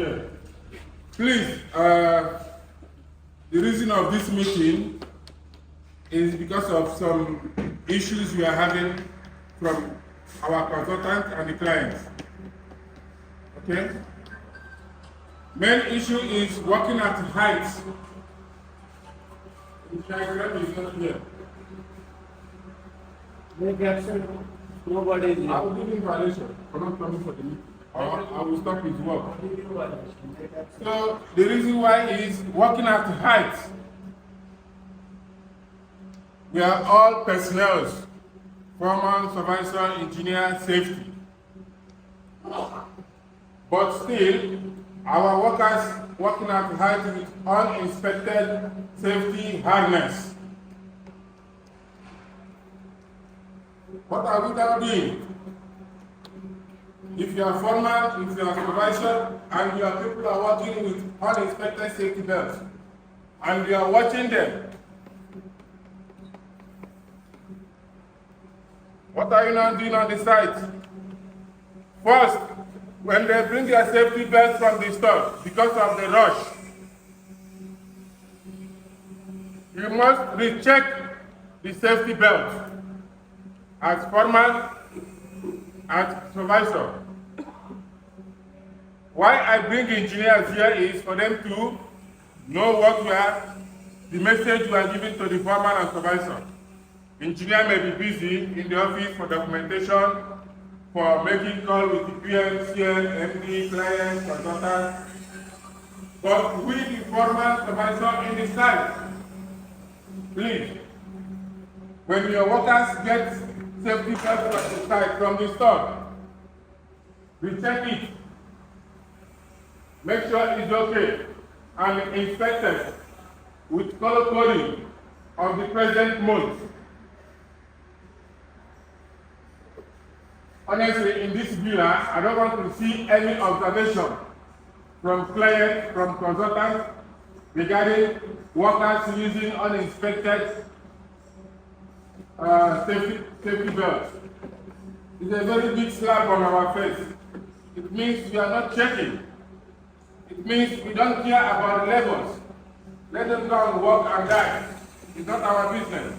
Okay. Please, the reason of this meeting is because of some issues we are having from our consultant and the clients. Okay? Main issue is working at heights. The diagram is not clear. Make absent. Nobody is here. I will give him violation for not coming for the meeting. Or I will stop his work. So the reason why is working at heights. We are all personnel, foreman, supervisor, engineer, safety. But still, our workers working at height with uninspected safety harness. What are we now doing? If you are foreman, if you are supervisor, and your people are working with uninspected safety belts, and you are watching them, what are you now doing on the site? First, when they bring their safety belts from the store, because of the rush, you must recheck the safety belt as foreman and supervisor. Why I bring engineers here is for them to know what we are, the message we are giving to the foreman and supervisor. Engineer may be busy in the office for documentation, for making calls with the PM, CL, MD, clients, consultants. But we, the foreman, supervisor in the site, please, when your workers get safety belts from the site, from the store, recheck it. Make sure it's okay and inspect it with color coding of the present month. Honestly, in this villa, I don't want to see any observation from clients, from consultants regarding workers using uninspected safety belts. It's a very big slap on our face. It means we are not checking. It means we don't care about the levels. Let them go and work and die. It's not our business.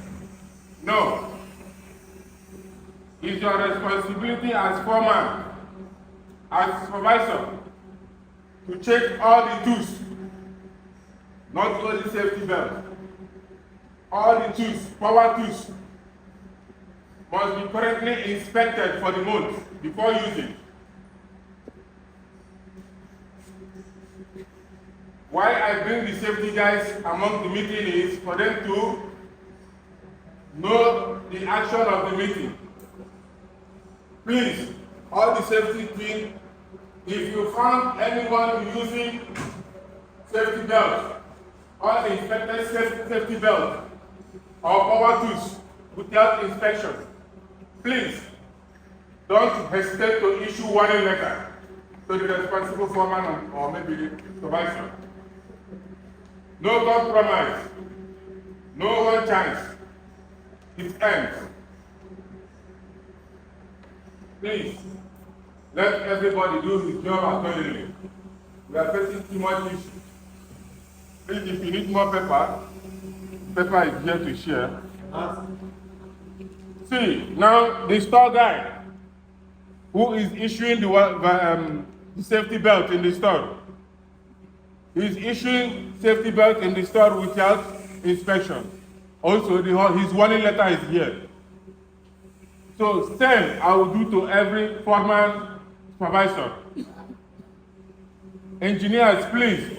No. It's your responsibility as foreman, as supervisor, to check all the tools, not only safety belt. All the tools, power tools, must be correctly inspected for the month before using. Why I bring the safety guys among the meeting is for them to know the action of the meeting. Please, all the safety team, if you found anyone using safety belt, uninspected safety belt, or power tools without inspection, please don't hesitate to issue warning letter to the responsible foreman or maybe the supervisor. No compromise, no one chance. It ends. Please, let everybody do his job accordingly. We are facing too much issue. Please, if you need more paper is here to share. See, now the store guy who is issuing the safety belt in the store, he's issuing safety belt in the store without inspection. Also, his warning letter is here. So same I will do to every foreman, supervisor. Engineers, please,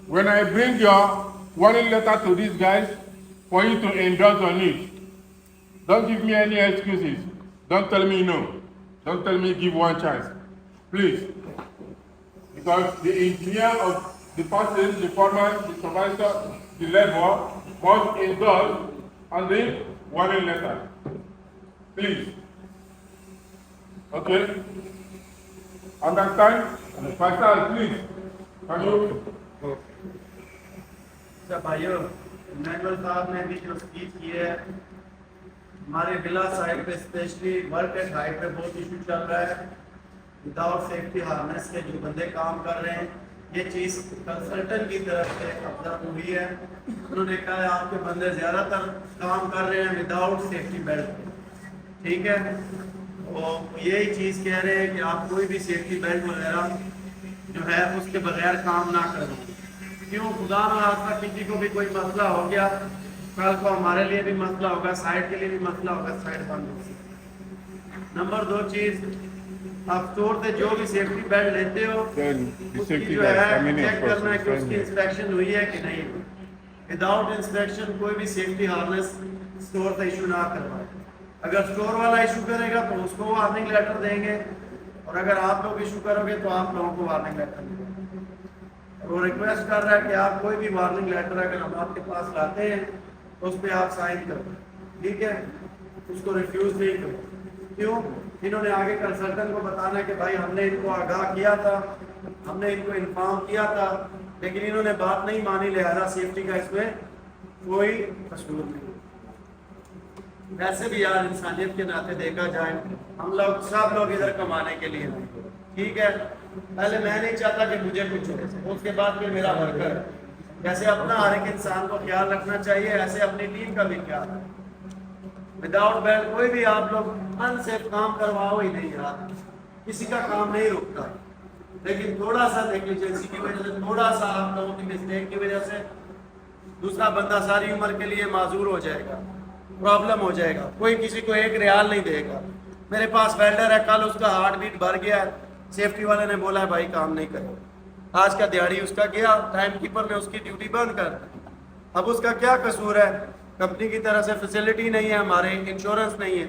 when I bring your warning letter to these guys for you to endorse on it, don't give me any excuses. Don't tell me no. Don't tell me give one chance. Please. Because the engineer of the person, the foreman, the supervisor, the level must endorse on the warning letter. Please. Okay? Understand? Pastor, please. Can you? अच्छा भाइयों, manual साहब ने भी जो speech की है, हमारे villa side पे स्पेशली वर्क एट हाइट पे बहुत इशू चल रहा है। وداؤٹ سیفٹی ہارنیس کے جو بندے کام کر رہے ہیں، یہ چیز کنسلٹنٹ کی طرف سے آبزرو ہوئی ہے. انہوں نے کہا ہے آپ کے بندے زیادہ تر کام کر رہے ہیں وداؤٹ سیفٹی بیلٹ. ٹھیک ہے، وہ یہی چیز کہہ رہے ہیں کہ آپ کوئی بھی سیفٹی بیلٹ وغیرہ جو ہے اس کے بغیر کام نہ کریں. کیوں؟ خدا نہ خاصہ کسی کو بھی کوئی مسئلہ ہو گیا، کل کو ہمارے لیے بھی مسئلہ ہوگا، سائٹ کے لیے بھی مسئلہ ہوگا، سائٹ بند ہوگی. نمبر 2 چیز، آپ اسٹور سے جو بھی سیفٹی بیلٹ لیتے ہو اس کی جو ہے چیک کرنا ہے کہ اس کی انسپیکشن ہوئی ہے کہ نہیں. وداؤٹ انسپیکشن کوئی بھی سیفٹی ہارنیس اسٹور سے ایشو نہ کروائے. اگر اسٹور والا ایشو کرے گا تو اس کو وارننگ لیٹر دیں گے، اور اگر آپ لوگ ایشو کرو گے تو آپ لوگوں کو وارننگ لیٹر دیں گے. وہ ریکویسٹ کر رہا ہے کہ آپ کوئی بھی وارننگ لیٹر اگر ہم آپ کے پاس لاتے ہیں تو اس پہ آپ سائن کرو. ٹھیک ہے، اس کو ریفیوز نہیں کرو. کیوں؟ انہوں نے آگے کنسلٹنٹ کو بتانا ہے کہ بھائی ہم نے ان کو آگاہ کیا تھا، ہم نے ان کو انفارم کیا تھا، لیکن انہوں نے بات نہیں مانی، لہذا سیفٹی کا اس میں کوئی قصور نہیں. ویسے بھی یار انسانیت کے ناطے دیکھا جائے ہم لوگ سب لوگ ادھر کمانے کے لیے ہیں. ٹھیک ہے، پہلے میں نہیں چاہتا کہ مجھے کچھ ہو، اس کے بعد پھر میرا ورکر. جیسے اپنا ہر ایک انسان کو خیال رکھنا چاہیے، ایسے اپنی ٹیم کا بھی خیال رکھنا. وداؤٹ بیلٹ کوئی بھی آپ لوگ انسیف کام کرواؤ ہی نہیں یار، کسی کا کام نہیں رکتا. لیکن تھوڑا سا نیگلیجنسی کی وجہ سے، تھوڑا سا آپ لوگوں کی مسٹیک کی وجہ سے دوسرا بندہ ساری عمر کے لیے معذور ہو جائے گا، پرابلم ہو جائے گا. کوئی کسی کو 1 ریال نہیں دے گا. میرے پاس ویلڈر ہے، کل اس کا ہارٹ بیٹ بھر گیا ہے، سیفٹی والے نے بولا ہے بھائی کام نہیں کرو. آج کا دیہڑی اس کا گیا، ٹائم کیپر نے اس کی ڈیوٹی بند کر دی. اب اس کا کیا قصور ہے؟ کمپنی کی طرف سے فیسلٹی نہیں ہے، ہمارے انشورنس نہیں ہے.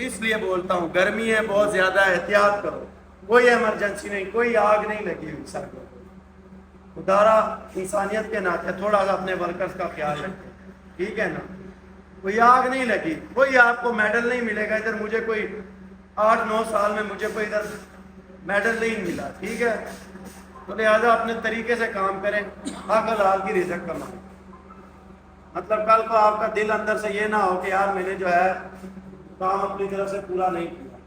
اس لیے بولتا ہوں گرمی ہے بہت زیادہ، احتیاط کرو. کوئی ایمرجنسی نہیں، کوئی آگ نہیں لگی ہوئی سر کو. خدارا انسانیت کے ناطے تھوڑا سا اپنے ورکرز کا خیال رکھیں. ٹھیک ہے نا، کوئی آگ نہیں لگی، کوئی آپ کو میڈل نہیں ملے گا. ادھر مجھے کوئی 8-9 سال میں مجھے کوئی ادھر میڈل نہیں ملا. ٹھیک ہے، تو لہٰذا اپنے طریقے سے کام کریں، حق حلال کی رزق کمائیں. مطلب کل کو آپ کا دل اندر سے یہ نہ ہو کہ یار میں نے جو ہے کام اپنی طرف سے پورا نہیں کیا.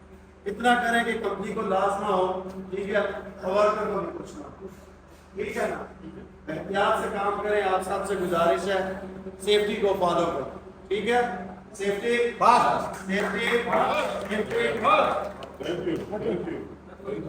اتنا کریں کہ کمپنی کو لاس نہ ہو. ٹھیک ہے، ورکر کو بھی کچھ نہ ہو. ٹھیک ہے نا، احتیاط سے کام کریں. آپ سب سے گزارش ہے سیفٹی کو فالو کرو. ٹھیک ہے، safety fast, safety fast, safety fast. Thank you.